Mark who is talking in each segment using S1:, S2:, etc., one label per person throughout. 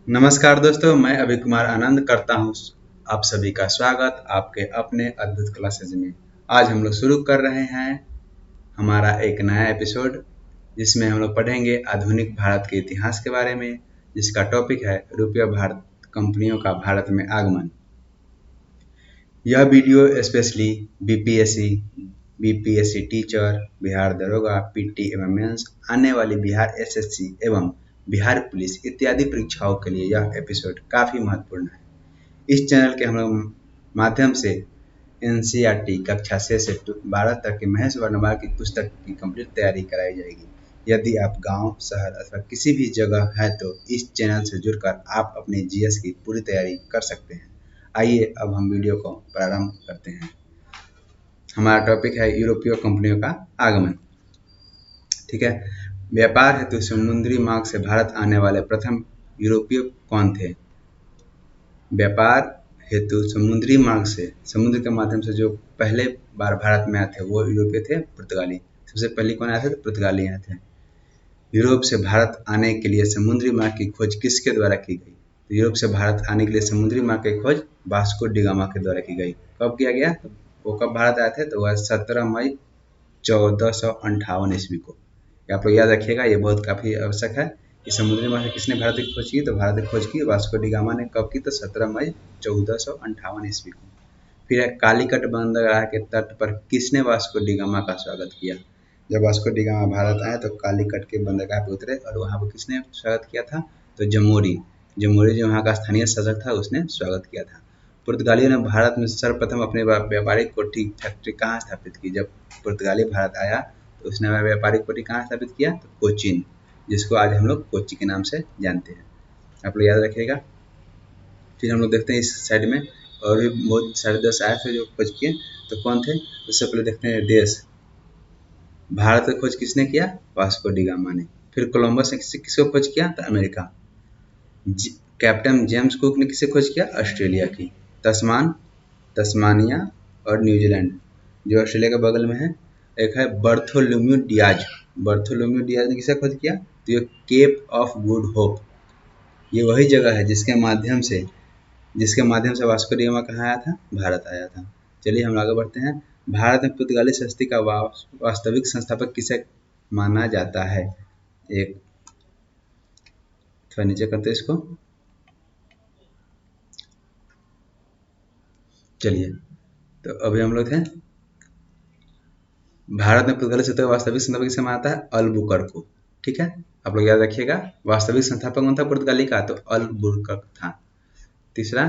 S1: नमस्कार दोस्तों, मैं अभय कुमार आनंद करता हूँ आप सभी का स्वागत आपके अपने अद्भुत क्लासेज में। आज हम लोग शुरू कर रहे हैं हमारा एक नया एपिसोड, जिसमें हम लोग पढ़ेंगे आधुनिक भारत के इतिहास के बारे में, जिसका टॉपिक है रुपया भारत कंपनियों का भारत में आगमन। यह video specially BPSC teacher, Bihar दरोगा, पीटी एवं मेंस, आने वाली बिहार एसएससी एवं बिहार पुलिस इत्यादि परीक्षाओं के लिए यह एपिसोड काफ़ी महत्वपूर्ण है। इस चैनल के हम लोग माध्यम से एनसीईआरटी कक्षा 6 से 12 तक के महेश वर्णवाल की पुस्तक की कंप्लीट तैयारी कराई जाएगी। यदि आप गांव, शहर अथवा किसी भी जगह हैं तो इस चैनल से जुड़कर आप अपने जीएस की पूरी तैयारी कर सकते हैं। आइए अब हम वीडियो को प्रारंभ करते हैं। हमारा टॉपिक है यूरोपीय कंपनियों का आगमन। ठीक है, व्यापार हेतु समुद्री मार्ग से भारत आने वाले प्रथम यूरोपीय कौन थे? व्यापार हेतु समुद्री मार्ग से, समुद्र के माध्यम से जो पहले बार भारत में आए थे वो यूरोपीय थे, पुर्तगाली। सबसे पहले कौन आए थे? तो पुर्तगाली आए थे। यूरोप से भारत आने के लिए समुद्री मार्ग की खोज किसके द्वारा की गई? तो यूरोप से भारत आने के लिए समुद्री मार्ग की खोज वास्को डी गामा के द्वारा की गई। कब किया गया? वो कब भारत आए थे? तो वह 17 मई 1458 ईस्वी को। आप लोग याद रखिएगा, ये बहुत काफ़ी आवश्यक है कि समुद्री मार्ग से किसने भारत की खोज की? तो भारत की खोज की वास्को डी गामा ने। कब की? तो 17 मई 1458 ईस्वी को। फिर है कालीकट बंदरगाह के तट पर किसने वास्को डी गामा का स्वागत किया? जब वास्को डी गामा भारत आए तो कालीकट के बंदरगाह पर उतरे और वहाँ पर किसने स्वागत किया था? तो जमोरी जो वहाँ का स्थानीय शासक था उसने स्वागत किया था। पुर्तगालियों ने भारत में सर्वप्रथम अपने व्यापारिक कोठी फैक्ट्री कहाँ स्थापित की? जब पुर्तगाली भारत आया तो उसने व्यापारिक कोठी कहाँ स्थापित किया? तो कोचीन, जिसको आज हम लोग कोच्चि के नाम से जानते हैं। आप लोग याद रखिएगा। फिर हम लोग देखते हैं इस साइड में और भी बहुत सारे देश आए थे जो खोज किए। तो कौन थे? उससे पहले देखते हैं देश। भारत की खोज किसने किया? वास्को डी गामा ने। फिर कोलंबस ने किसको खोज किया? तो अमेरिका। कैप्टन जेम्स कुक ने किसे खोज किया? ऑस्ट्रेलिया की। तस्मानिया और न्यूजीलैंड जो ऑस्ट्रेलिया के बगल में है। एक है बर्थोलोम्यू डियाज ने किसे खोज किया? तो ये केप ऑफ गुड होप, ये वही जगह है जिसके माध्यम से वास्को डी गामा कहाँ आया था? भारत आया था। चलिए हम आगे बढ़ते हैं। भारत में पुर्तगाली संस्कृति का वास्तविक संस्थापक किसे माना जाता है? एक थोड़ा नीचे करते हैं इसको। चलिए, तो अभी हम लोग थे भारत में पुर्तगाली सत्ता का वास्तविक संस्थापक किसे माना जाता है? अल्बुकर्क। ठीक है, आप लोग याद रखिएगा। वास्तविक संस्थापक कौन था पुर्तगाली का? तो अल्बुकर्क था। तीसरा,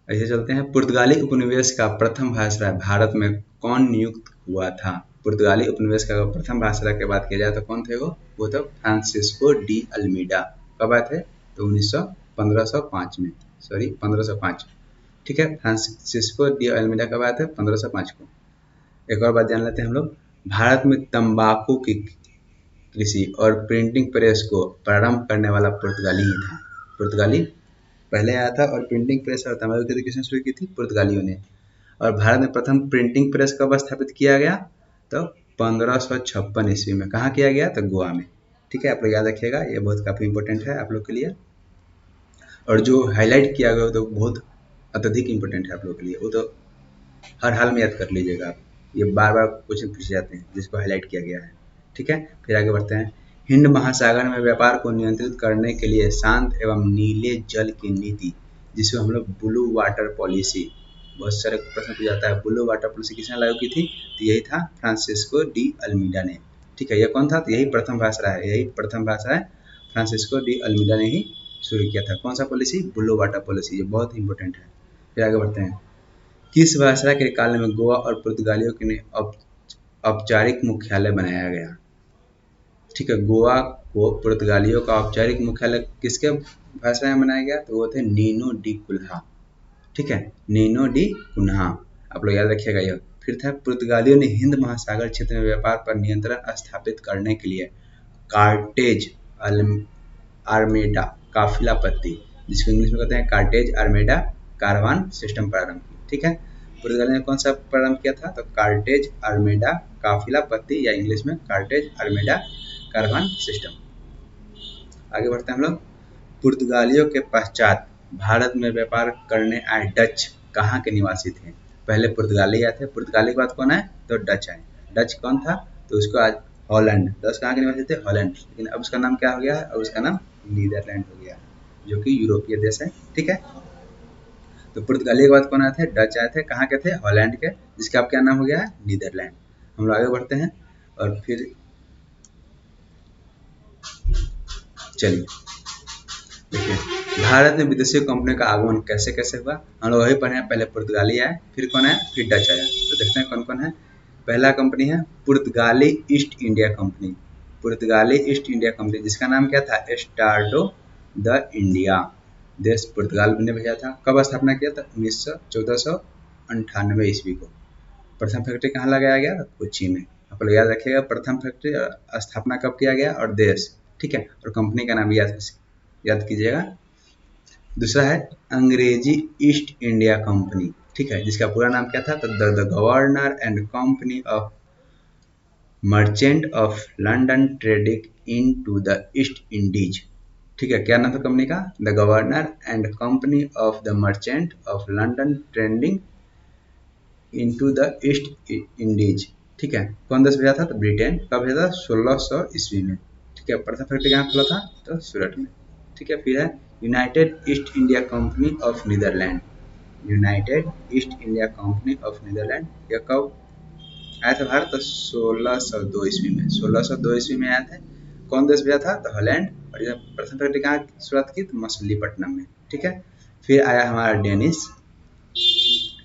S1: ऐसे चलते हैं, पुर्तगाली उपनिवेश का प्रथम वायसराय भारत में कौन नियुक्त हुआ था? पुर्तगाली उपनिवेश का प्रथम वायसराय की बात की जाए तो कौन थे वो तो फ्रांसिस्को डी अल्मीडा। कब आए थे? तो 1505 में, 1505। ठीक है, फ्रांसिस्को डी अल्मीडा कब आए थे? 1505 को। एक और बात जान लेते हैं हम लोग। भारत में तंबाकू की कृषि और प्रिंटिंग प्रेस को प्रारंभ करने वाला पुर्तगाली ही था। पुर्तगाली पहले आया था और प्रिंटिंग प्रेस और तंबाकू की किसने शुरू की थी? पुर्तगालियों ने। और भारत में प्रथम प्रिंटिंग प्रेस कब स्थापित किया गया? तो 1556 ईस्वी में। कहाँ किया गया? तो गोवा में। ठीक है, आप लोग याद रखिएगा, ये बहुत काफ़ी इंपॉर्टेंट है आप लोग के लिए। और जो हाईलाइट किया गया तो बहुत अत्यधिक इंपॉर्टेंट है आप लोग के लिए, वो तो हर हाल में याद कर लीजिएगा आप। ये बार बार क्वेश्चन पूछे जाते हैं जिसको हाईलाइट किया गया है। ठीक है, फिर आगे बढ़ते हैं। हिंद महासागर में व्यापार को नियंत्रित करने के लिए शांत एवं नीले जल की नीति, जिसको हम लोग ब्लू वाटर पॉलिसी, बहुत सारे प्रश्न पूछा जाता है, ब्लू वाटर पॉलिसी किसने लागू की थी? तो यही था फ्रांसिस्को डी अल्मीडा ने। ठीक है, यह कौन था? तो यही प्रथम वायसराय फ्रांसिस्को डी अल्मीडा ने ही शुरू किया था। कौन सा पॉलिसी? Blue water policy. ये बहुत इंपॉर्टेंट है। फिर आगे बढ़ते हैं। किस वायसराय के काल में गोवा और पुर्तगालियों के ने औपचारिक मुख्यालय बनाया गया? ठीक है, गोवा को पुर्तगालियों का औपचारिक मुख्यालय किसके वायसराय में बनाया गया? तो वो थे नीनो डी कुल्हा। ठीक है, नीनो डी कुन्हा, आप लोग याद रखिएगा यह। फिर था, पुर्तगालियों ने हिंद महासागर क्षेत्र में व्यापार पर नियंत्रण स्थापित करने के लिए कार्टेज आर्मेडा काफिला पत्ती, जिसको इंग्लिश में कहते हैं कार्टेज आर्मेडा कारवान सिस्टम प्रारंभ की। ठीक है, पुर्तगाली ने कौन सा प्रारंभ किया था? तो कार्टेज आर्मेडा काफिला पत्ती, या इंग्लिश में कार्टेज आर्मेडा कारवान सिस्टम। आगे बढ़ते हैं हम लोग। पुर्तगालियों के पश्चात भारत में व्यापार करने आए डच कहाँ के निवासी थे? पहले पुर्तगाली आए थे, पुर्तगाली के बाद कौन आए? तो डच आए। डच कौन था? तो उसको आज हॉलैंड, डच कहाँ के निवासी थे? हॉलैंड। लेकिन अब उसका नाम क्या हो गया है? अब उसका नाम नीदरलैंड हो गया है, जो कि यूरोपीय देश है। ठीक है, तो पुर्तगाली के बाद कौन आए थे? डच आए थे। कहाँ के थे? हॉलैंड के, जिसका अब क्या नाम हो गया है? नीदरलैंड। हम लोग आगे बढ़ते हैं और फिर चलिए देखिए, भारत में विदेशी कंपनियों का आगमन कैसे कैसे हुआ, हम लोग वही पढ़े हैं। पहले पुर्तगाली आए, फिर कौन आया? फिर डच आया। तो देखते हैं कौन कौन है। पहला कंपनी है पुर्तगाली ईस्ट इंडिया कंपनी। पुर्तगाली ईस्ट इंडिया कंपनी, जिसका नाम क्या था? एस्टार्डो द इंडिया। देश पुर्तगाल ने भेजा था। कब स्थापना किया था? 1498 ईस्वी को। प्रथम फैक्ट्री कहाँ लगाया गया? कोच्चि में। आप लोग याद रखिएगा, प्रथम फैक्ट्री स्थापना कब किया गया और देश। ठीक है, और कंपनी का नाम याद कीजिएगा। दूसरा है अंग्रेजी ईस्ट इंडिया कंपनी। ठीक है, जिसका पूरा नाम क्या था? तो the governor and company of merchant of London trading in to the East Indies. ठीक है, क्या नाम था कंपनी का? The governor and company of the merchant of London trading into the East Indies. ठीक है, कौन देश भेजा था? तो ब्रिटेन। कब भेजा था? 1600 ईस्वी में। ठीक है, प्रथम फैक्ट्री कहाँ खुला था? तो सूरत में। ठीक है, फिर है United East India company of Netherland. United East India company of Netherland, यह कब आया था भारत? तो 1602 ईस्वी में। 1602 ईस्वी में आया था। कौन देश भेजा था? तो हॉलैंड। और यह प्रथम फैक्ट्री कहाँ शुरुआत की? तो मछलीपट्टनम में। ठीक है, फिर आया हमारा डेनिश।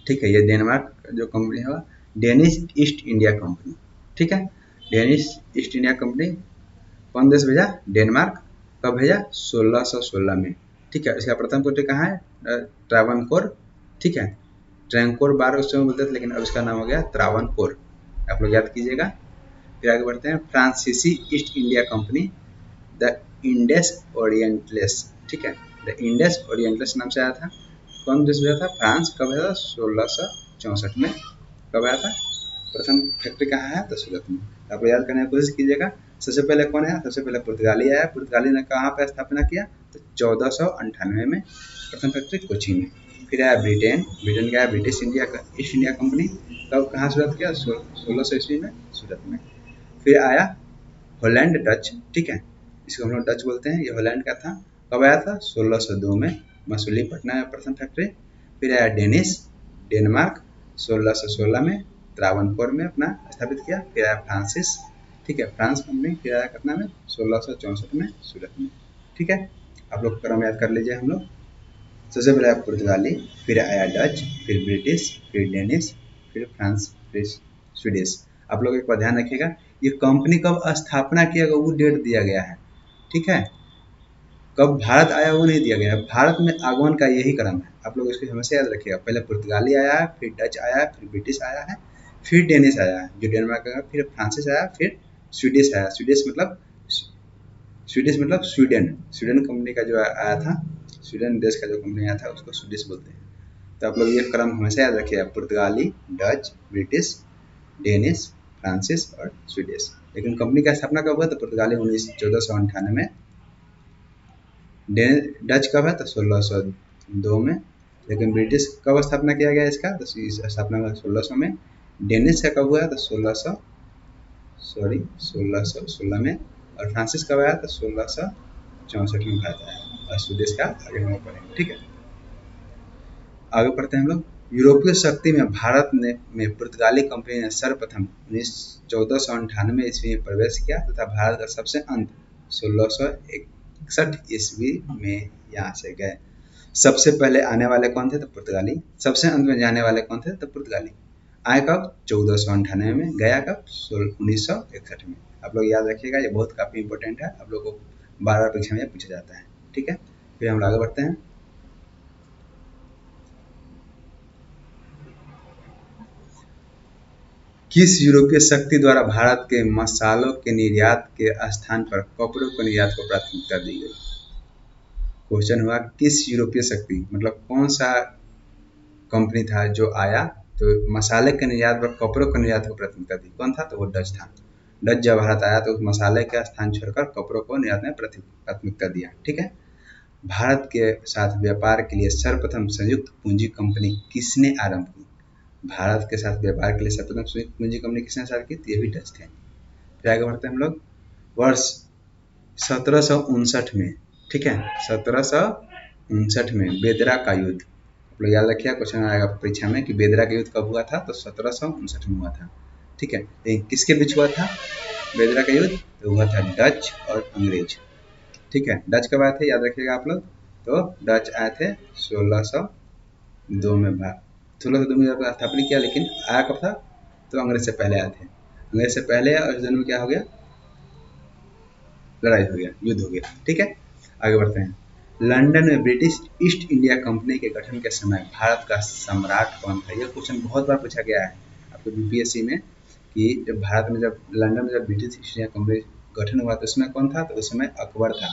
S1: ठीक है, ये डेनमार्क जो कंपनी है, डेनिश ईस्ट इंडिया कंपनी। ठीक है, डेनिश ईस्ट इंडिया कंपनी कौन देश भेजा? डेनमार्क। कब भेजा? 1616 में। ठीक है, इसका प्रथम कंट्री कहाँ है? ट्रावनकोर। ठीक है, ट्रैंकोर बार उस समय बोलते थे, लेकिन अब इसका नाम हो गया त्रावणकोर। आप लोग याद कीजिएगा। फिर आगे बढ़ते हैं, फ्रांसीसी ईस्ट इंडिया कंपनी, द इंडेस ओरिएंटलेस। ठीक है, द इंडेस ओरिएंटलेस नाम से आया था। कौन देश भेजा था? फ्रांस। कब भेजा था? 1664 में। कब आया था? प्रथम फैक्ट्री कहाँ है? तो सूरत में। आप याद करने की कोशिश कीजिएगा। सबसे पहले कौन आया? सबसे पहले पुर्तगाली आया। पुर्तगाली ने कहाँ पर स्थापना किया? तो 1498 में। प्रथम फैक्ट्री कोच्चि में। फिर आया ब्रिटेन। ब्रिटेन का आया British India east India company. कब कहाँ शुरुआत किया? 1600 ईस्वी में सूरत में। फिर आया हॉलैंड डच। ठीक है, इसको हम लोग डच बोलते हैं। ये हॉलैंड का था। कब आया था? 1602 में। मछलीपट्टनम में प्रथम फैक्ट्री। फिर आया डेनिश, डेनमार्क, 1616 में त्रावणकोर में अपना स्थापित किया। फिर आया फ्रांसिस। ठीक है, फ्रांस कंपनी। फिर आया कितना में? 1664 में सूरत में। ठीक है, आप लोग क्रम याद कर लीजिए। हम लोग सबसे पहले आया पुर्तगाली, फिर आया डच, फिर ब्रिटिश, फिर डेनिश, फिर फ्रांस, फिर स्वीडिश। आप लोग एक बार ध्यान रखिएगा, ये कंपनी कब स्थापना किया गया वो डेट दिया गया है। ठीक है, कब भारत आया वो नहीं दिया गया है। भारत में आगमन का यही क्रम है। आप लोग इसको हमेशा याद रखिएगा। पहले पुर्तगाली आया है, फिर डच आया है, फिर ब्रिटिश आया है, फिर डेनिश आया है जो डेनमार्क का, फिर फ्रांसिस आया, फिर स्वीडिश आया। स्वीडिश मतलब स्वीडन। स्वीडन कंपनी का जो आया था, स्वीडन देश का जो कंपनी आया था उसको स्वीडिश बोलते हैं। तो आप लोग ये क्रम हमेशा याद रखिएगा, पुर्तगाली, डच, ब्रिटिश, डेनिश, फ्रांसिस और स्वीडिश। लेकिन कंपनी का स्थापना कब हुआ? तो पुर्तगाली 1498 में। डच कब है? तो 1602 में। लेकिन ब्रिटिश कब स्थापना किया गया इसका? तो स्थापना हुआ 1600 में। डेनिश का कब हुआ? तो 1616 में। और फ्रांसिस कब आया? तो 1664 में भारत आया। और स्वीडिश का आगे हम पढ़ेंगे। ठीक है, आगे पढ़ते हैं हम लोग। यूरोपीय शक्ति में भारत में पुर्तगाली कंपनी ने सर्वप्रथम 1498 ईस्वी में प्रवेश किया तथा भारत का सबसे अंत 1661 ईस्वी में यहाँ से गए। सबसे पहले आने वाले कौन थे? तो पुर्तगाली। सबसे अंत में जाने वाले कौन थे? तो पुर्तगाली। आए कब? 1498 में। गया कब? 1961 में। आप लोग याद रखिएगा, ये बहुत काफ़ी इंपॉर्टेंट है। आप लोग को बार बार परीक्षा में पूछा जाता है। ठीक है, फिर हम आगे बढ़ते हैं। किस यूरोपीय शक्ति द्वारा भारत के मसालों के निर्यात के स्थान पर कपड़ों के निर्यात को प्राथमिकता दी गई? क्वेश्चन हुआ किस यूरोपीय शक्ति, मतलब कौन सा कंपनी था जो आया तो मसाले के निर्यात पर कपड़ों के निर्यात को प्राथमिकता दी? कौन था? तो वो डच था। डच जब भारत आया तो मसाले का स्थान छोड़कर कपड़ों को निर्यात में प्राथमिकता दिया। ठीक है, भारत के साथ व्यापार के लिए सर्वप्रथम संयुक्त पूंजी कंपनी किसने आरंभ की? भारत के साथ व्यापार के लिए सर्वप्रथम संयुक्त पूंजी कंपनी किसने स्टार्ट की? तो ये भी डच थे। फिर आगे बढ़ते हैं हम लोग। वर्ष 1759 में, ठीक है, 1759 में बेदरा का युद्ध, आप लोग याद रखिए, क्वेश्चन आएगा परीक्षा में कि बेदरा का युद्ध कब हुआ था? तो 1759 में हुआ था, ठीक है। लेकिन किसके बीच हुआ था बेदरा का युद्ध? तो हुआ था डच और अंग्रेज, ठीक है। डच कब आए थे याद रखिएगा आप लोग, तो डच आए थे 1602 में, 1602 में स्थापना किया, लेकिन आया कब था? तो अंग्रेज से पहले आए थे। अंग्रेज से पहले और इस में क्या हो गया? लड़ाई हो गया, युद्ध हो गया, ठीक है। आगे बढ़ते हैं। लंदन में ब्रिटिश ईस्ट इंडिया कंपनी के गठन के समय भारत का सम्राट कौन था? यह क्वेश्चन बहुत बार पूछा गया है आपको बीपीएससी में, कि जब भारत में, जब लंदन में जब ब्रिटिश ईस्ट इंडिया कंपनी गठन हुआ तो उसमें कौन था? तो उस समय अकबर था,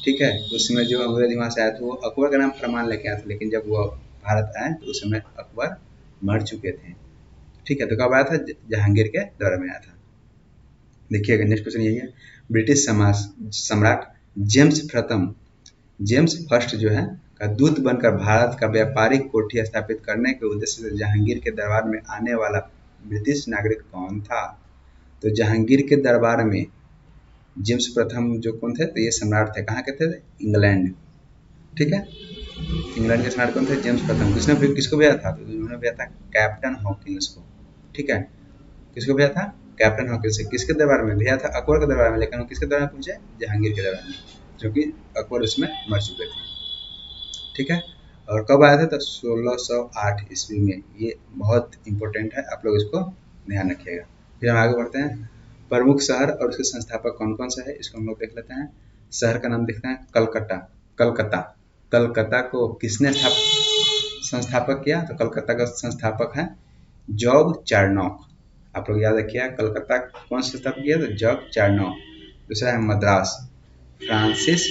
S1: ठीक है। उस समय जो अंग्रेज वहाँ से आए थे वो अकबर का नाम फरमान लेके आए थे, लेकिन जब वो भारत आए तो उस समय अकबर मर चुके थे, ठीक है। तो कब आया था? जहांगीर के दौर में आया था। देखिएगा नेक्स्ट क्वेश्चन यही है। ब्रिटिश सम्राट जेम्स प्रथम, जेम्स फर्स्ट जो है, का दूत बनकर भारत का व्यापारिक कोठी स्थापित करने के उद्देश्य से जहांगीर के दरबार में आने वाला ब्रिटिश नागरिक कौन था? तो जहांगीर के दरबार में जेम्स प्रथम जो कौन थे? तो ये सम्राट थे, कहाँ के थे? इंग्लैंड, ठीक है। इंग्लैंड के सम्राट कौन थे? जेम्स प्रथम। किसको भेजा था? तो उन्होंने भेजा था कैप्टन हॉकिंस को, ठीक है। किसको भेजा था? कैप्टन हॉकिंस से। किसके दरबार में भेजा था? अकबर के दरबार में, लेकिन वो किसके दरबार में पहुंचे? जहांगीर के दरबार में, जो कि अकबर उसमें मर चुके थे, ठीक है। और कब आया था? तो 1608 ईस्वी में। ये बहुत इंपॉर्टेंट है, आप लोग इसको ध्यान रखिएगा। फिर हम आगे बढ़ते हैं। प्रमुख शहर और उसके संस्थापक कौन कौन से है, इसको हम लोग देख लेते हैं। शहर का नाम देखते हैं, कलकत्ता। कलकत्ता, कलकत्ता को किसने संस्थापक किया? तो कलकत्ता का संस्थापक है जॉर्ज चार्नोक। आप लोग याद रखिए, कलकत्ता कौन संस्थापक किया? तो जॉर्ज चार्नोक। दूसरा है मद्रास, फ्रांसिस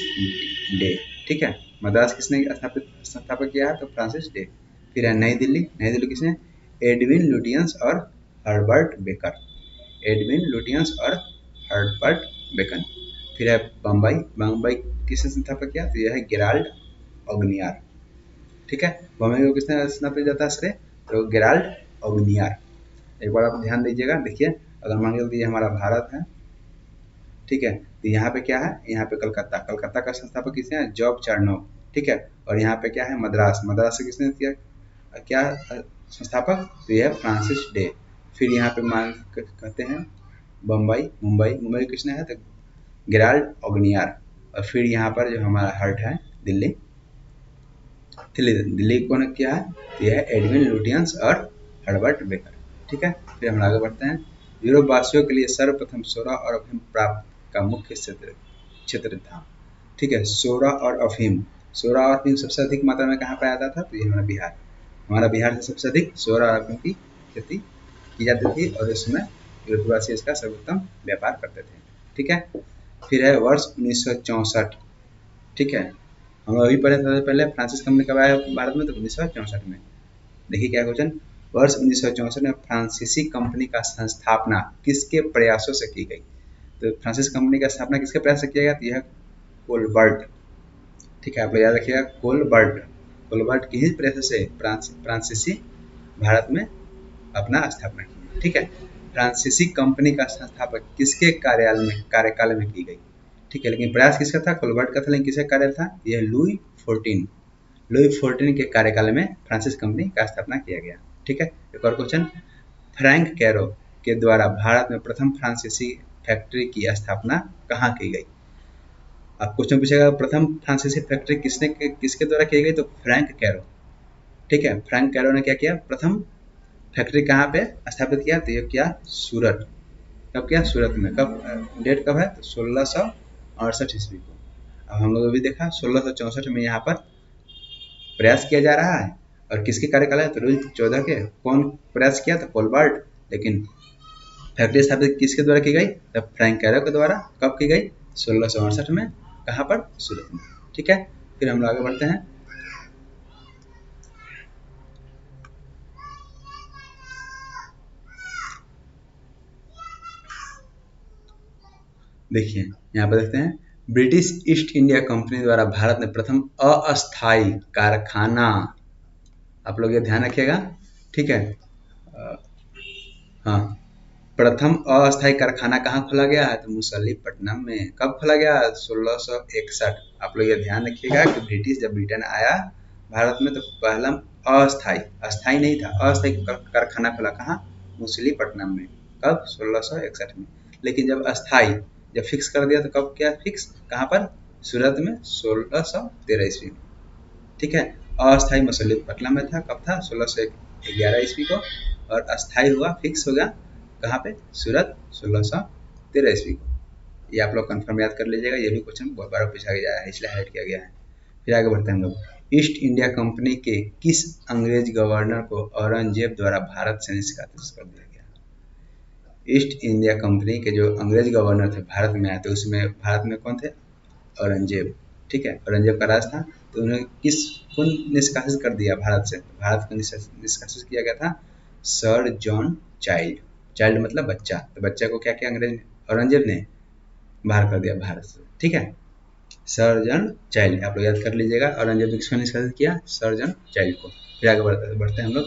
S1: डे, ठीक है। मद्रास किसने संस्थापक किया है? तो फ्रांसिस डे। फिर है नई दिल्ली, नई दिल्ली किसने? एडविन लुटियंस और हर्बर्ट बेकर, एडविन लुटियंस और हर्बर्ट बेकन। फिर है बम्बई, बम्बई किसने संस्थापक किया? तो यह है गेराल्ड ऑगनियार, ठीक है। बम्बई को किसने स्थापित किया था श्रेय? तो गेराल्ड ऑगनियार। एक बार आप ध्यान दीजिएगा, देखिए, अगर मान लीजिए ये हमारा भारत है, ठीक है। तो यहाँ पे क्या है? यहाँ पे कलकत्ता, कलकत्ता का संस्थापक किसने है? जॉर्ज चार्नोक, ठीक है। और यहाँ पे क्या है? मद्रास, मद्रास से किसने किया क्या संस्थापक? तो यह है फ्रांसिस डे। फिर यहाँ पे मान कहते हैं बम्बई, मुंबई, मुंबई किसने है? तो गेराल्ड ऑगनियार। और फिर यहाँ पर जो हमारा हर्ट है दिल्ली, दिल्ली, दिल्ली कौन किया है? तो यह है एडविन लुटियंस और हर्बर्ट बेकर, ठीक है। फिर हम आगे बढ़ते हैं। यूरोप वासियों के लिए सर्वप्रथम सोरा और अफीम प्राप्त का मुख्य क्षेत्र क्षेत्र था, ठीक है। सोरा और अफीम, सोरा और अफीम सबसे अधिक मात्रा में कहाँ पाया जाता था? तो ये हमारा बिहार, हमारा बिहार से सबसे अधिक सोरा और अफीम की खेती की जाती थी, और इसमें यूरोपवासी इसका सर्वोत्तम व्यापार करते थे, ठीक है। फिर है वर्ष 1964, ठीक है। हम अभी पढ़े सबसे पहले फ्रांसिस कंपनी कब आया भारत में? तो 1964 में। देखिए क्या क्वेश्चन, वर्ष 1964 में फ्रांसीसी कंपनी का संस्थापना किसके प्रयासों से की गई? तो फ्रांसिस कंपनी का स्थापना किसके प्रयास से किया गया? तो यह कोलबर्ट, ठीक है। आप लोग याद रखिएगा, कोलबर्ट, कोलबर्ट की ही प्रयासों से फ्रांसीसी भारत में अपना स्थापना की, ठीक है। फ्रांसीसी कंपनी का संस्थापक किसके कार्यकाल में की गई? ठीक है, लेकिन प्रयास किसका था? कोलबर्ट का था, लेकिन किसका कार्य था? यह लुई फोर्टीन, लुई फोर्टीन के कार्यकाल में फ्रांसिस कंपनी का स्थापना किया गया, ठीक है। एक और क्वेश्चन, फ्रैंक कैरो के द्वारा भारत में प्रथम फ्रांसीसी फैक्ट्री की स्थापना कहाँ की गई? आप क्वेश्चन पूछेगा प्रथम फ्रांसीसी फैक्ट्री किसके द्वारा की गई? तो फ्रैंक कैरो, ठीक है। फ्रैंक कैरो ने क्या किया? प्रथम फैक्ट्री कहाँ पे स्थापित किया? तो ये किया सूरत। कब किया? सूरत में। कब? डेट कब है? तो 1668 ईस्वी को। अब हम लोग अभी देखा 1664 में यहाँ पर प्रयास किया जा रहा है, और किसके कार्यकाल है? तो लुई 14 के। कौन प्रयास किया? तो कोलबर्ट। लेकिन फैक्ट्री स्थापित किसके द्वारा की गई? तब फ्रैंक कैरो के द्वारा। कब की गई? 1668 में। कहाँ पर? सूरत में, ठीक है। फिर हम लोग आगे बढ़ते हैं। देखिए यहाँ पर देखते हैं, ब्रिटिश ईस्ट इंडिया कंपनी द्वारा भारत में प्रथम अस्थायी कारखाना, आप लोग ये ध्यान रखिएगा, ठीक है। हाँ, प्रथम अस्थायी कारखाना कहाँ खोला गया है, तो मुसल्लीपट्टनम में। कब खोला गया, 1661। आप लोग ये ध्यान रखिएगा कि ब्रिटिश जब ब्रिटेन आया भारत में तो पहला अस्थायी, अस्थायी नहीं था, अस्थायी कारखाना खोला कहाँ, मुसल्लीपट्टनम में। कब, 1661 में। लेकिन जब अस्थायी, जब फिक्स कर दिया तो कब किया फिक्स, कहाँ पर, सूरत में, 1613 ईस्वी में, ठीक है। अस्थायी मसलीपट्टनम में था, कब था, 1611 ईस्वी को। और अस्थायी हुआ, फिक्स हो गया कहाँ पे, सूरत, 1613 ईस्वी को। ये आप लोग कंफर्म याद कर लीजिएगा, ये भी क्वेश्चन बहुत बार पूछा गया है, इसलिए हाईलाइट किया गया है। फिर आगे बढ़ते हैं हम लोग। ईस्ट इंडिया कंपनी के किस अंग्रेज गवर्नर को औरंगजेब द्वारा भारत से निष्कासित कर दिया गया। ईस्ट इंडिया कंपनी के जो अंग्रेज गवर्नर थे भारत में आए थे, उसमें भारत में कौन थे, औरंगजेब, ठीक है। औरंगजेब का राज था, तो उन्हें किस को निष्कासित कर दिया भारत से, भारत को निष्कासित किया गया था सर जॉन चाइल्ड। चाइल्ड मतलब बच्चा, तो बच्चा को क्या किया अंग्रेज, औरंगजेब ने बाहर कर दिया भारत से, ठीक है। सर जॉन चाइल्ड, आप लोग याद कर लीजिएगा, औरंगजेब ने किसको निष्कासित किया, सर जॉन चाइल्ड को। फिर आगे बढ़ते हैं हम लोग।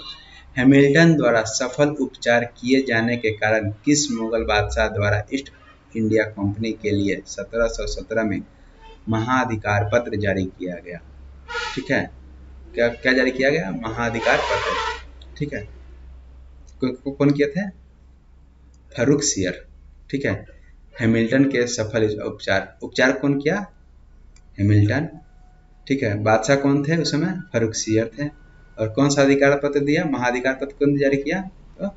S1: हैमिल्टन द्वारा सफल उपचार किए जाने के कारण किस मुगल बादशाह द्वारा ईस्ट इंडिया कंपनी के लिए 1717 में महाधिकार पत्र जारी किया गया, ठीक है। क्या क्या जारी किया गया, महाधिकार पत्र, ठीक है। कौन किए थे, फर्रुखसियर, ठीक है। हैमिल्टन के सफल उपचार, उपचार कौन किया, हैमिल्टन, ठीक है। बादशाह कौन थे उस समय, फर्रुखसियर थे। और कौन सा अधिकार पत्र दिया, महाधिकार पत्र कौन जारी किया, तो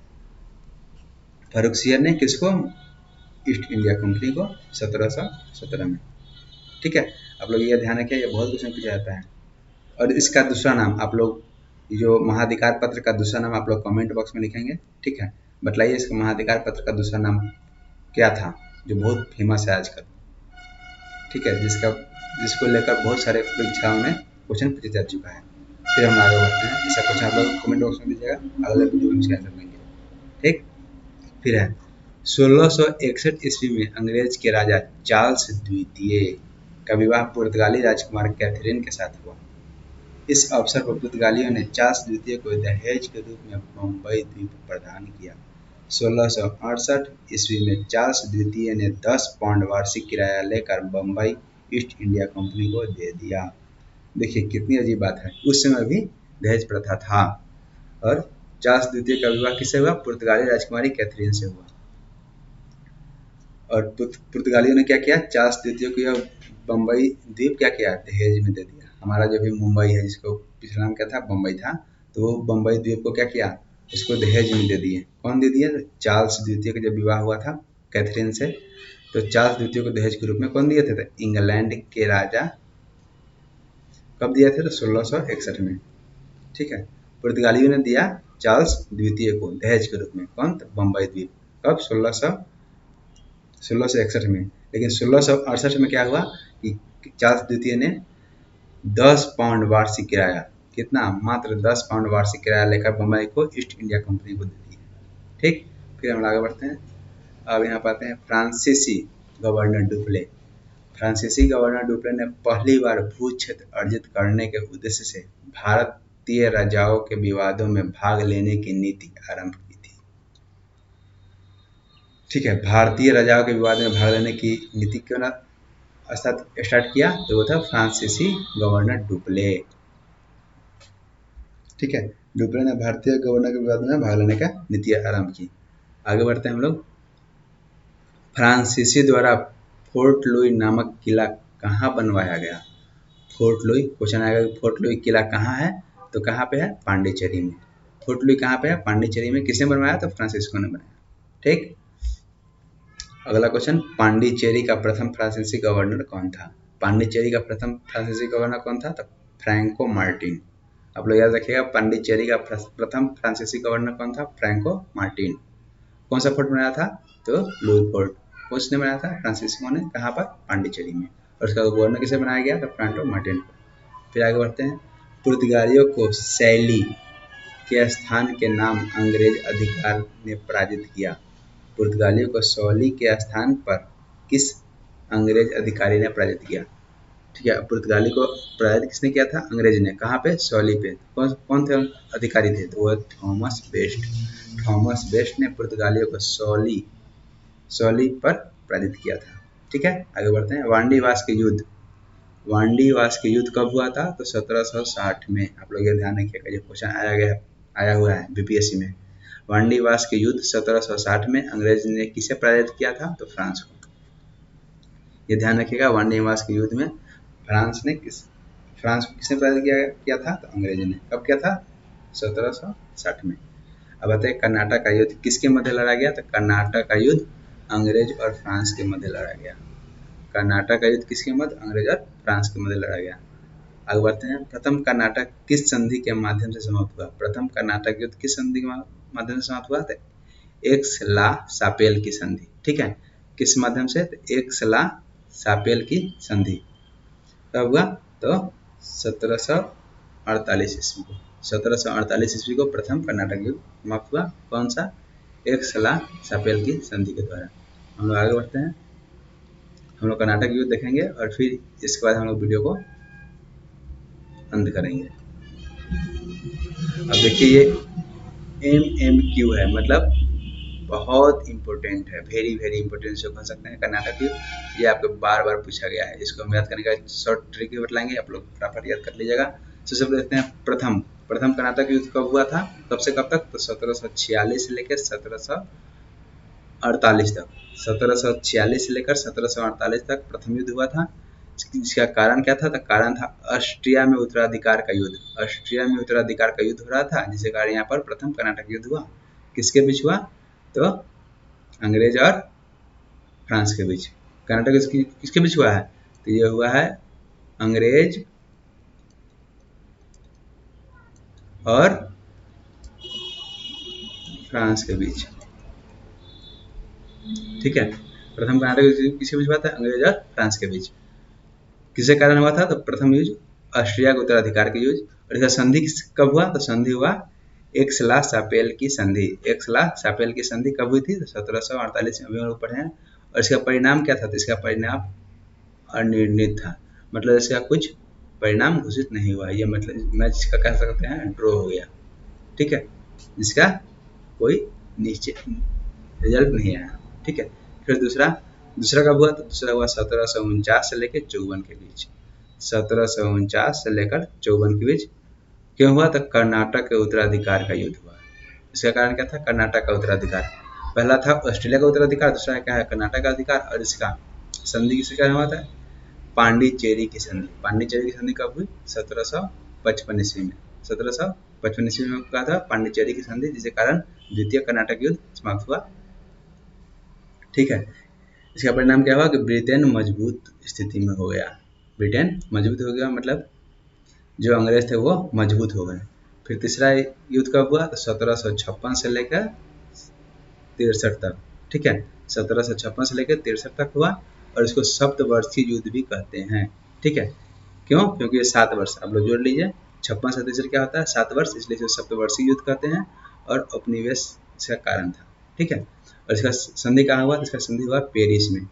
S1: फर्रुखसियर ने, किसको, ईस्ट इंडिया कंपनी को, 1717 में, ठीक है। आप लोग ये ध्यान रखिए, ये बहुत क्वेश्चन पूछा जाता है। और इसका दूसरा नाम आप लोग, जो महाधिकार पत्र का दूसरा नाम आप लोग कमेंट बॉक्स में लिखेंगे, ठीक है। बतलाइए इसका महाधिकार पत्र का दूसरा नाम क्या था, जो बहुत फेमस है आजकल, ठीक है, जिसको लेकर बहुत सारे परीक्षाओं में क्वेश्चन पूछा जा चुका है। फिर हम आगे बढ़ते हैं, इसका क्वेश्चन आप लोग कमेंट बॉक्स में दीजिएगा, अगले वीडियो में इसका आंसर देंगे, ठीक। फिर है 1661 ईस्वी में अंग्रेज के राजा चार्ल्स द्वितीय का विवाह पुर्तगाली राजकुमार कैथरीन के साथ हुआ। इस अवसर पर पुर्तगालियों ने चार्ल्स द्वितीय को दहेज के रूप में बम्बई द्वीप प्रदान किया। 1668 ईस्वी में चार्ल्स द्वितीय ने 10 पाउंड वार्षिक किराया लेकर बम्बई ईस्ट इंडिया कंपनी को दे दिया। देखिए कितनी अजीब बात है, उस समय भी दहेज प्रथा था। और चार्ल्स द्वितीय का विवाह किससे हुआ, पुर्तगाली राजकुमारी कैथरीन से हुआ। और पुर्तगालियों ने क्या किया, चार्ल्स द्वितीय को यह बम्बई द्वीप क्या किया, दहेज में दे दिया। हमारा जो भी मुंबई है, जिसको पिछला नाम क्या था, बम्बई था, तो वो बम्बई द्वीप को क्या किया, उसको दहेज में दे दिए। कौन दे दिया, चार्ल्स द्वितीय का जब विवाह हुआ था कैथरीन से, तो चार्ल्स द्वितीय को दहेज के रूप में कौन दिए थे, तो इंग्लैंड के राजा। कब दिया थे, तो 1661 में, ठीक है। पुर्तगालियों ने दिया चार्ल्स द्वितीय को दहेज के रूप में, कौन, तो बम्बई द्वीप। कब, 1661 में। लेकिन 1668 में क्या हुआ कि चार्ल्स द्वितीय ने 10 पाउंड वार्षिक किराया, कितना, मात्र 10 पाउंड वार्षिक किराया लेकर बम्बई को ईस्ट इंडिया कंपनी को दे दिया, ठीक। फिर हम आगे बढ़ते हैं। अब यहाँ पाते हैं फ्रांसीसी गवर्नर डुप्ले। फ्रांसीसी गवर्नर डुप्ले ने पहली बार भू क्षेत्र अर्जित करने के उद्देश्य से भारतीय राजाओं के विवादों में भाग लेने की नीति आरंभ की थी, ठीक है। भारतीय राजाओं के विवाद में भाग लेने की नीति क्यों ना स्टार्ट किया, तो वो था फ्रांसीसी गवर्नर डुप्ले, ठीक है। डुप्ले ने भारतीय गवर्नर के विवाद में भाग लेने का नीति आरंभ की। आगे बढ़ते हैं हम लोग। फ्रांसीसी द्वारा फोर्ट लुई नामक किला कहाँ बनवाया गया। फोर्ट लुई, क्वेश्चन आएगा कि फोर्ट लुई किला कहाँ है, तो कहाँ पे है, पांडिचेरी में। फोर्ट लुई कहाँ पे है, पांडिचेरी में। किसने बनवाया, तो फ्रांसिस्को ने बनाया, ठीक। अगला क्वेश्चन, पांडिचेरी का प्रथम फ्रांसीसी गवर्नर कौन था। पांडिचेरी का प्रथम फ्रांसीसी गवर्नर कौन था, तो फ्रैंको मार्टिन। आप लोग याद रखिएगा, पांडिचेरी का प्रथम फ्रांसीसी गवर्नर कौन था, फ्रैंको मार्टिन। कौन सा फोर्ट बनाया था, तो लुई फोर्ट। किसने बनाया था, फ्रांसिस्को ने। कहाँ पर, पांडिचेरी में। और उसका गवर्नर किसे बनाया गया, तो फ्रैंको मार्टिन को। फिर आगे बढ़ते हैं। पुर्तगालियों को शैली के स्थान के नाम अंग्रेज अधिकार ने पराजित किया। पुर्तगालियों को शैली के स्थान पर किस अंग्रेज अधिकारी ने पराजित किया। ठीक है, पुर्तगाली को पराजित किसने किया था? अंग्रेज ने। कहाँ पे? सौली पे। कौन कौन थे अधिकारी थे? तो वो थॉमस बेस्ट। थॉमस बेस्ट ने पुर्तगालियों को सौली सौली पर पराजित किया था। ठीक है, आगे बढ़ते हैं। वांडीवास के युद्ध। वांडीवास के युद्ध कब हुआ था? तो 1760 में। आप लोग ये ध्यान रखिएगा, ये क्वेश्चन आया हुआ है बीपीएससी में। वांडीवास के युद्ध 1760 में अंग्रेज ने किसे पराजित किया था? तो फ्रांस को। ये ध्यान रखिएगा, वांडीवास के युद्ध में फ्रांस को किसने पराजित किया था? तो अंग्रेज ने। कब किया था? 1760 में। अब आते हैं कर्नाटक का युद्ध किसके मध्य लड़ा गया? तो कर्नाटक का युद्ध अंग्रेज और फ्रांस के मध्य लड़ा गया। कर्नाटक का युद्ध किसके मध्य? अंग्रेज और फ्रांस के मध्य लड़ा गया। आगे बढ़ते हैं। प्रथम कर्नाटक किस संधि के माध्यम से समाप्त हुआ? प्रथम कर्नाटक युद्ध किस संधि के माध्यम से समाप्त हुआ था? एक्स-ला-शापेल की संधि। ठीक है, किस माध्यम से? एक्स-ला-शापेल की संधि। कब हुआ? तो 1748 ईस्वी को। 1748 ईस्वी को प्रथम कर्नाटक युद्ध समाप्त हुआ। कौन सा? एक्स-ला-शापेल की संधि के द्वारा। हम लोग आगे बढ़ते हैं। हम लोग कर्नाटक युद्ध देखेंगे और फिर इसके बाद हम लोग वीडियो को अंत करेंगे। अब देखिए, ये MMQ है, मतलब बहुत इंपॉर्टेंट है, वेरी वेरी इंपॉर्टेंट से कह सकते हैं। कर्नाटक युद्ध ये आपको बार बार पूछा गया है। इसको हम याद करने का शॉर्ट ट्रिक भी बतलाएंगे, आप लोग फटाफट याद कर लीजिएगा। सबसे पहले देखते हैं प्रथम कर्नाटक युद्ध कब हुआ था? कब से कब तक? तो 1746 से लेकर 1748 तक। 1746 से लेकर 1748 तक प्रथम युद्ध हुआ था। इसका कारण क्या था? तो कारण था ऑस्ट्रिया में उत्तराधिकार का युद्ध। ऑस्ट्रिया में उत्तराधिकार का युद्ध हो रहा था, जिसके कारण यहाँ पर प्रथम कर्नाटक युद्ध हुआ। किसके बीच हुआ? तो अंग्रेज और फ्रांस के बीच। कर्नाटक किसके बीच हुआ है? तो ये हुआ है अंग्रेज और फ्रांस के बीच। ठीक है, प्रथम कर्नाटक किसके बीच हुआ था? अंग्रेज और फ्रांस के बीच। किसके कारण हुआ था? तो प्रथम युद्ध ऑस्ट्रिया के उत्तराधिकार के युद्ध। और इसका संधि कब हुआ? तो संधि हुआ एक्स-ला-शापेल की संधि। एक्स-ला-शापेल की संधि कब हुई थी? तो 1748 में। अभी हम लोग पढ़े हैं। और इसका परिणाम क्या था? तो इसका परिणाम अनिर्णित था, मतलब इसका कुछ परिणाम घोषित नहीं हुआ। ये मतलब मैच का कह सकते हैं ड्रॉ हो गया। ठीक है, जिसका कोई निश्चित रिजल्ट नहीं आया। ठीक है, फिर दूसरा कब हुआ? तो दूसरा हुआ 1749 से लेकर 54 के बीच। 1749 से लेकर 54 के बीच। क्यों हुआ? तो कर्नाटक के उत्तराधिकार का युद्ध हुआ। इसका कारण क्या था? कर्नाटक का उत्तराधिकार। पहला था ऑस्ट्रेलिया का उत्तराधिकार, दूसरा क्या है? कर्नाटक का अधिकार। और इसका संधि किसके कारण हुआ था? पांडिचेरी की संधि। पांडिचेरी की संधि कब हुई? 1755 ईस्वी में। 1755 ईस्वी में क्या था? पांडिचेरी की संधि, जिसके कारण द्वितीय कर्नाटक युद्ध समाप्त हुआ। ठीक है, इसका परिणाम क्या हुआ कि ब्रिटेन मजबूत स्थिति में हो गया। ब्रिटेन मजबूत हो गया, मतलब जो अंग्रेज थे वो मजबूत हो गए। फिर तीसरा युद्ध कब हुआ? तो 1756 से लेकर 63 तक। ठीक है, 1756 से लेकर 63 तक हुआ। और इसको सप्तवर्षीय युद्ध भी कहते हैं। ठीक है, क्यों? क्योंकि ये 7 वर्ष, आप लोग जोड़ लीजिए। 56 से 63 क्या होता है? 7 वर्ष, इसलिए इसे सप्तवर्षीय युद्ध कहते हैं। और उपनिवेश इसका कारण था। ठीक है, और इसका संधि कहाँ हुआ? तो इसका संधि हुआ पेरिस में।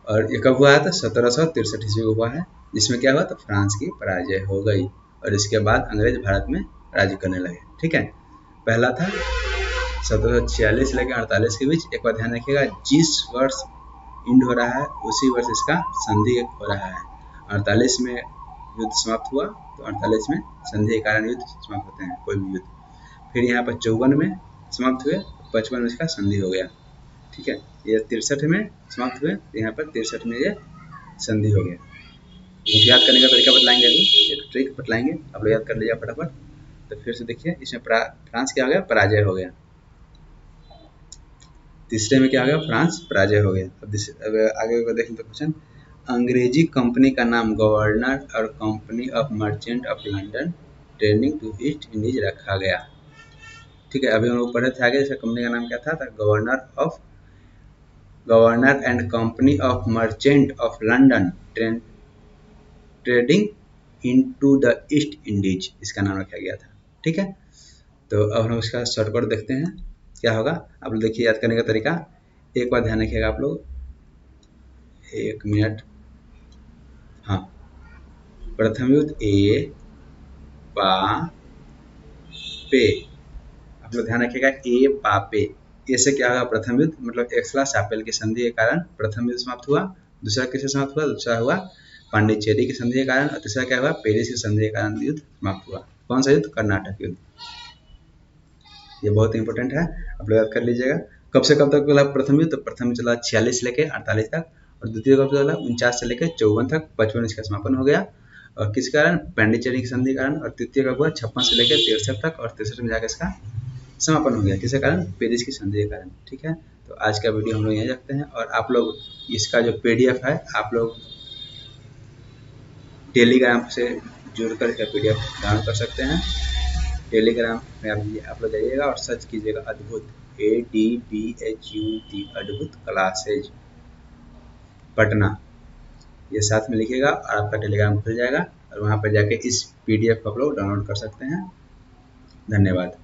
S1: और ये कब हुआ है? तो 1763 ईस्वी को हुआ है, जिसमें क्या हुआ? तो फ्रांस की पराजय हो गई और इसके बाद अंग्रेज भारत में राज्य करने लगे। ठीक है, पहला था 1746 से लेकर 48 के बीच। एक बार ध्यान रखिएगा, जिस वर्ष इंड हो रहा है उसी वर्ष इसका संधि हो रहा है। 48 में युद्ध समाप्त हुआ, तो 48 में संधि के कारण युद्ध समाप्त होते हैं, कोई भी युद्ध। फिर यहाँ पर 54 में समाप्त हुए, 55 में इसका संधि हो गया। ठीक है, ये 63 में समाप्त हुए, तो यहाँ पर 63 में ये संधि हो गया। तो याद करने का तरीका बतलाएंगे, अभी एक ट्रिक बतलाएंगे, आप लोग याद कर लीजिए फटाफट। तो फिर से देखिए, इसमें फ्रांस क्या हो गया? पराजय हो गया। तीसरे में क्या हो गया? फ्रांस पराजय हो गया। अब आगे देखें तो क्वेश्चन, अंग्रेजी कंपनी का नाम गवर्नर और company of merchant of London trading to East Indies रखा गया। ठीक है, अभी हम लोग पढ़े थे आगे, इसका कंपनी का नाम क्या था? Governor and company of merchant of London trading into the East Indies, इसका नाम रखा गया था। ठीक है, तो अब हम इसका शॉर्टकट देखते हैं क्या होगा। आप लोग देखिए, याद करने का तरीका एक बार ध्यान रखिएगा आप लोग। एक मिनट, हाँ, प्रथम युद्ध ए पा पे, आप लोग ध्यान रखिएगा, ए पापे, ऐसे क्या होगा, प्रथम युद्ध मतलब एक्सला शापेल की संधि के कारण प्रथम युद्ध समाप्त हुआ। दूसरा किससे समाप्त हुआ? दूसरा हुआ पांडिचेरी की संधि के कारण, और तीसरा क्या हुआ? पेरिस की संधि के कारण युद्ध समाप्त हुआ। कौन सा युद्ध? कर्नाटक युद्ध। ये बहुत इंपॉर्टेंट है, आप लोग याद कर लीजिएगा। कब से कब तक चला प्रथम युद्ध? तो प्रथम युद्ध चला 46 से लेकर 48 तक, और द्वितीय कब चला? 49 से लेकर 54 तक, 55 इसका समापन हो गया। और किस कारण? पांडिचेरी की संधि के कारण। और तृतीय कब हुआ? 56 से लेकर 63 तक, और 63 में जाकर इसका समापन हो गया। किसके कारण? पेरिस की संधि के कारण। ठीक है, तो आज का वीडियो हम लोग यहीं रखते हैं, और आप लोग इसका जो PDF है आप लोग टेलीग्राम से जुड़कर इसका PDF डाउनलोड कर सकते हैं। टेलीग्राम में आप लोग जाइएगा और सर्च कीजिएगा अद्भुत, ADBHUT, अद्भुत क्लासेज पटना, ये साथ में लिखिएगा और आपका टेलीग्राम खुल जाएगा, और वहाँ पर जाके इस PDF को आप लोग डाउनलोड कर सकते हैं। धन्यवाद।